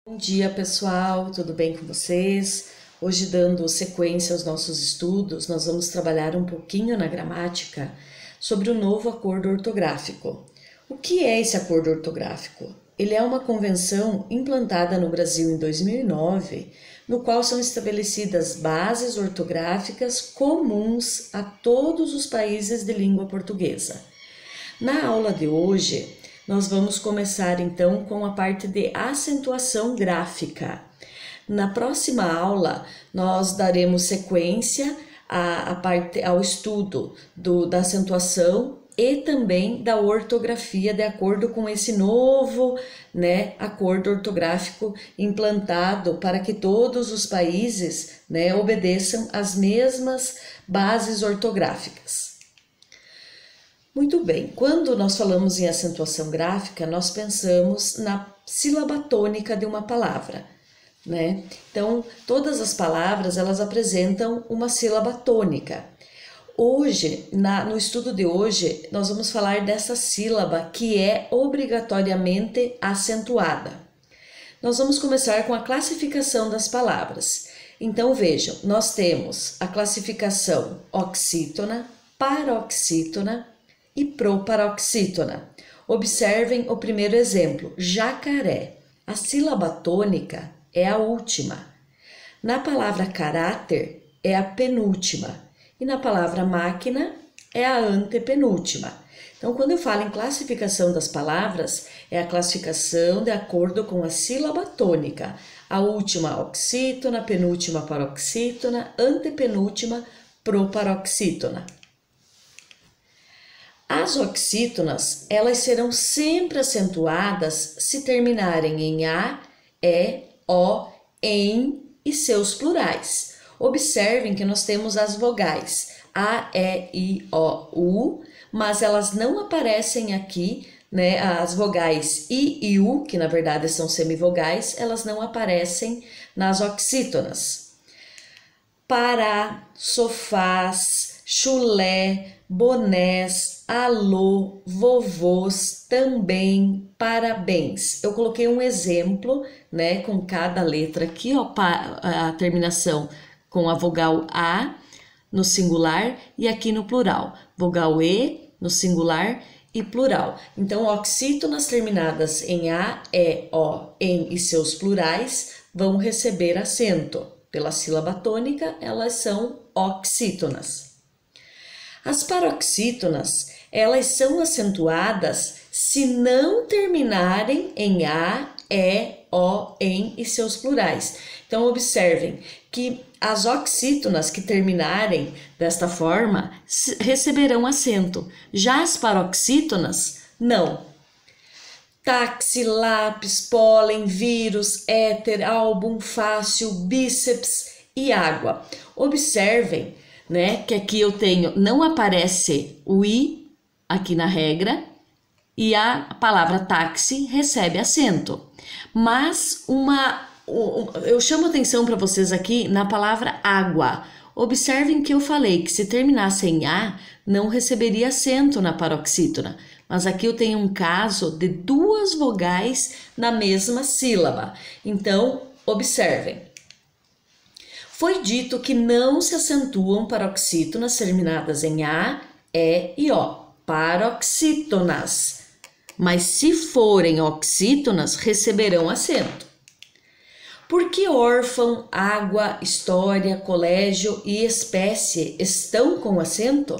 Bom dia, pessoal, tudo bem com vocês? Hoje, dando sequência aos nossos estudos, nós vamos trabalhar um pouquinho na gramática sobre o novo acordo ortográfico. O que é esse acordo ortográfico? Ele é uma convenção implantada no Brasil em 2009, no qual são estabelecidas bases ortográficas comuns a todos os países de língua portuguesa. Na aula de hoje, nós vamos começar então com a parte de acentuação gráfica. Na próxima aula, nós daremos sequência ao estudo da acentuação e também da ortografia, de acordo com esse novo acordo ortográfico implantado para que todos os países obedeçam às mesmas bases ortográficas. Muito bem, quando nós falamos em acentuação gráfica, nós pensamos na sílaba tônica de uma palavra, né? Então, todas as palavras, elas apresentam uma sílaba tônica. Hoje, no estudo de hoje, nós vamos falar dessa sílaba que é obrigatoriamente acentuada. Nós vamos começar com a classificação das palavras. Então, vejam, nós temos a classificação oxítona, paroxítona e proparoxítona. Observem o primeiro exemplo, jacaré. A sílaba tônica é a última. Na palavra caráter é a penúltima. E na palavra máquina é a antepenúltima. Então, quando eu falo em classificação das palavras, é a classificação de acordo com a sílaba tônica. A última oxítona, penúltima paroxítona, antepenúltima proparoxítona. As oxítonas, elas serão sempre acentuadas se terminarem em a, e, o, em e seus plurais. Observem que nós temos as vogais a, e, i, o, u, mas elas não aparecem aqui, né? As vogais i e u, que na verdade são semivogais, elas não aparecem nas oxítonas. Pará, sofás, chulé, bonés, alô, vovôs, também, parabéns. Eu coloquei um exemplo, né, com cada letra aqui, ó, a terminação com a vogal A no singular e aqui no plural. Vogal E no singular e plural. Então, oxítonas terminadas em A, E, O, em e seus plurais vão receber acento. Pela sílaba tônica, elas são oxítonas. As paroxítonas, elas são acentuadas se não terminarem em a, e, o, em e seus plurais. Então, observem que as oxítonas que terminarem desta forma receberão acento. Já as paroxítonas, não. Táxi, lápis, pólen, vírus, éter, álbum, fácil, bíceps e água. Observem, né, que aqui eu tenho, não aparece o i aqui na regra e a palavra táxi recebe acento. Mas eu chamo atenção para vocês aqui na palavra água. Observem que eu falei que se terminasse em a, não receberia acento na paroxítona. Mas aqui eu tenho um caso de duas vogais na mesma sílaba. Então, observem. Foi dito que não se acentuam paroxítonas terminadas em a, e e o, paroxítonas. Mas se forem oxítonas, receberão acento. Por que órfão, água, história, colégio e espécie estão com acento?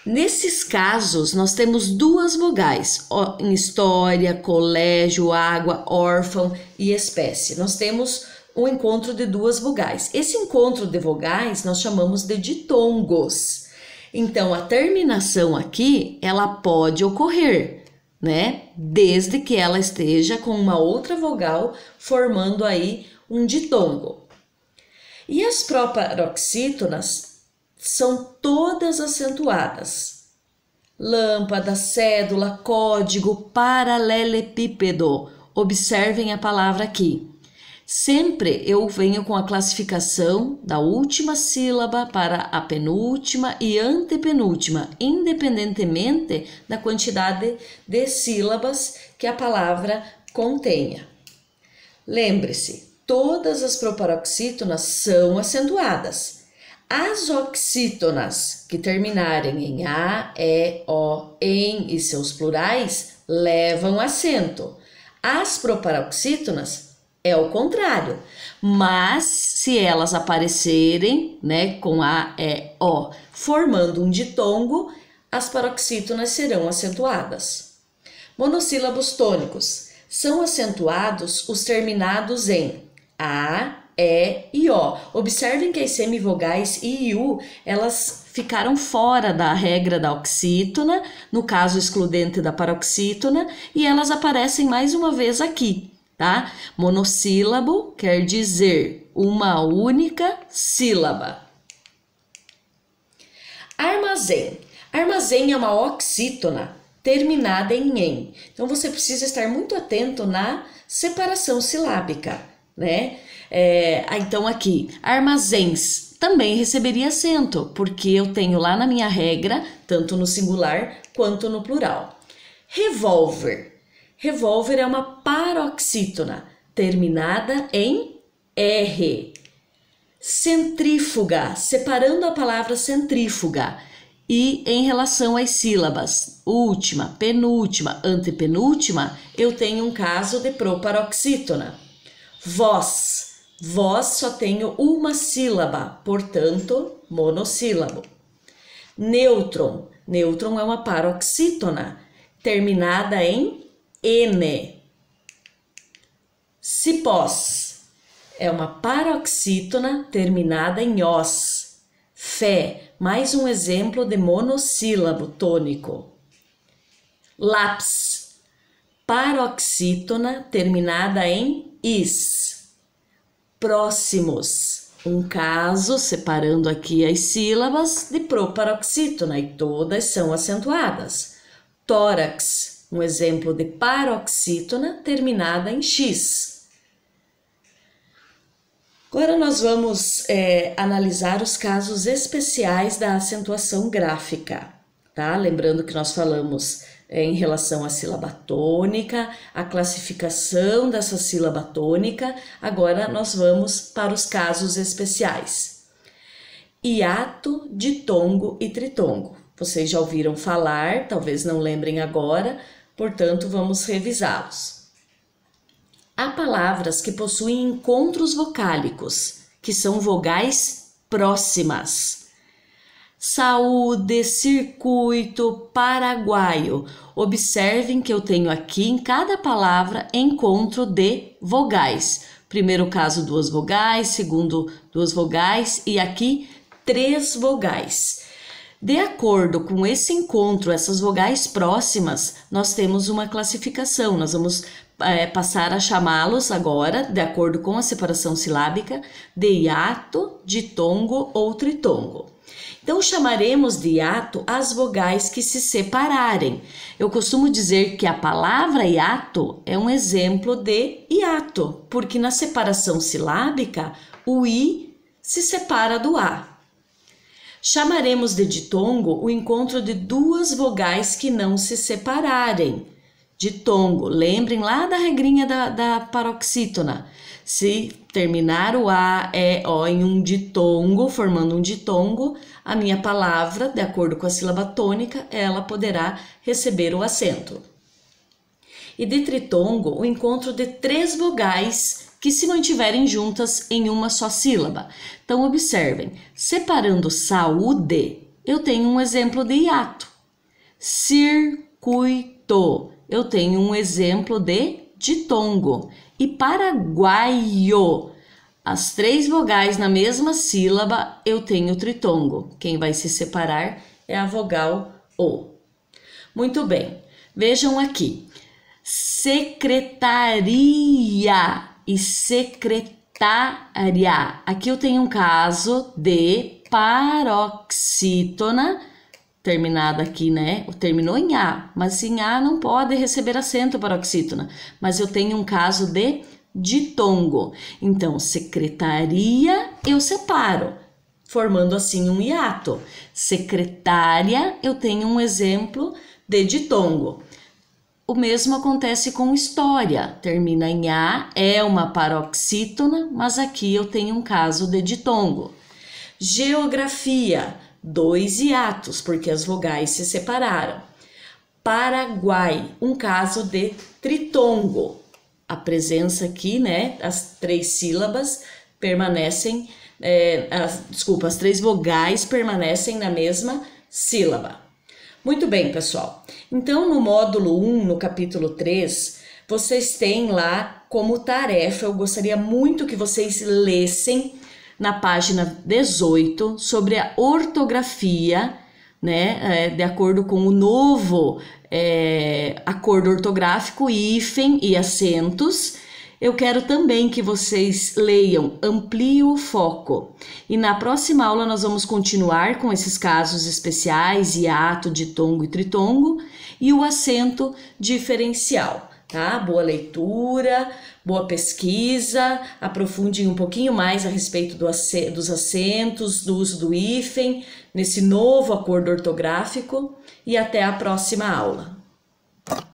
Nesses casos, nós temos duas vogais, em história, colégio, água, órfão e espécie. Nós temos o encontro de duas vogais. Esse encontro de vogais nós chamamos de ditongos. Então, a terminação aqui, ela pode ocorrer, né? Desde que ela esteja com uma outra vogal formando aí um ditongo. E as proparoxítonas são todas acentuadas. Lâmpada, cédula, código, paralelepípedo. Observem a palavra aqui. Sempre eu venho com a classificação da última sílaba para a penúltima e antepenúltima, independentemente da quantidade de sílabas que a palavra contenha. Lembre-se, todas as proparoxítonas são acentuadas. As oxítonas que terminarem em A, E, O, em e seus plurais levam acento. As proparoxítonas é o contrário, mas se elas aparecerem, né, com A, E, O, formando um ditongo, as paroxítonas serão acentuadas. Monossílabos tônicos. São acentuados os terminados em A, E e O. Observem que as semivogais I e U, elas ficaram fora da regra da oxítona, no caso excludente da paroxítona, e elas aparecem mais uma vez aqui, tá? Monossílabo quer dizer uma única sílaba. Armazém. Armazém é uma oxítona terminada em. Então, você precisa estar muito atento na separação silábica, né? Então, aqui, armazéns também receberia acento, porque eu tenho lá na minha regra, tanto no singular quanto no plural. Revólver. Revólver é uma paroxítona terminada em R. Centrífuga, separando a palavra centrífuga. E em relação às sílabas, última, penúltima, antepenúltima, eu tenho um caso de proparoxítona. Voz. Voz só tenho uma sílaba, portanto, monossílabo. Nêutron. Nêutron é uma paroxítona terminada em N. Cipós. É uma paroxítona terminada em os. Fé, mais um exemplo de monossílabo tônico. Lápis, paroxítona terminada em is. Próximos, um caso separando aqui as sílabas de proparoxítona e todas são acentuadas. Tórax, um exemplo de paroxítona terminada em x. Agora nós vamos analisar os casos especiais da acentuação gráfica, tá? Lembrando que nós falamos em relação à sílaba tônica, a classificação dessa sílaba tônica, agora nós vamos para os casos especiais. Hiato, ditongo e tritongo. Vocês já ouviram falar, talvez não lembrem agora, portanto vamos revisá-los. Há palavras que possuem encontros vocálicos, que são vogais próximas. Saúde, circuito, paraguaio. Observem que eu tenho aqui em cada palavra encontro de vogais. Primeiro caso, 2 vogais, segundo, 2 vogais e aqui 3 vogais. De acordo com esse encontro, essas vogais próximas, nós temos uma classificação. Nós vamos passar a chamá-los agora, de acordo com a separação silábica, de hiato, ditongo ou tritongo. Então, chamaremos de hiato as vogais que se separarem. Eu costumo dizer que a palavra hiato é um exemplo de hiato, porque na separação silábica, o i se separa do a. Chamaremos de ditongo o encontro de 2 vogais que não se separarem. Ditongo, lembrem lá da regrinha da paroxítona. Se terminar o A, E, O em um ditongo, formando um ditongo, a minha palavra, de acordo com a sílaba tônica, ela poderá receber o acento. E de tritongo, o encontro de 3 vogais que se mantiverem juntas em uma só sílaba. Então, observem, separando saúde, eu tenho um exemplo de hiato. Circuito, eu tenho um exemplo de ditongo. E paraguaio, as 3 vogais na mesma sílaba, eu tenho tritongo. Quem vai se separar é a vogal O. Muito bem, vejam aqui. Secretaria e secretária. Aqui eu tenho um caso de paroxítona, terminada aqui, né? Terminou em A, mas em A não pode receber acento paroxítona. Mas eu tenho um caso de ditongo. Então, secretaria eu separo, formando assim um hiato. Secretária eu tenho um exemplo de ditongo. o mesmo acontece com história. Termina em A, é uma paroxítona, mas aqui eu tenho um caso de ditongo. Geografia, 2 hiatos, porque as vogais se separaram. Paraguai, um caso de tritongo. A presença aqui, né, as 3 sílabas permanecem, as 3 vogais permanecem na mesma sílaba. Muito bem, pessoal. Então, no módulo 1, no capítulo 3, vocês têm lá como tarefa, eu gostaria muito que vocês lessem na página 18 sobre a ortografia, né, de acordo com o novo acordo ortográfico, hífen e acentos. Eu quero também que vocês leiam Amplie o Foco. E na próxima aula nós vamos continuar com esses casos especiais, hiato, ditongo e tritongo, e o acento diferencial, tá? Boa leitura, boa pesquisa, aprofundem um pouquinho mais a respeito dos acentos, do uso do hífen, nesse novo acordo ortográfico, e até a próxima aula.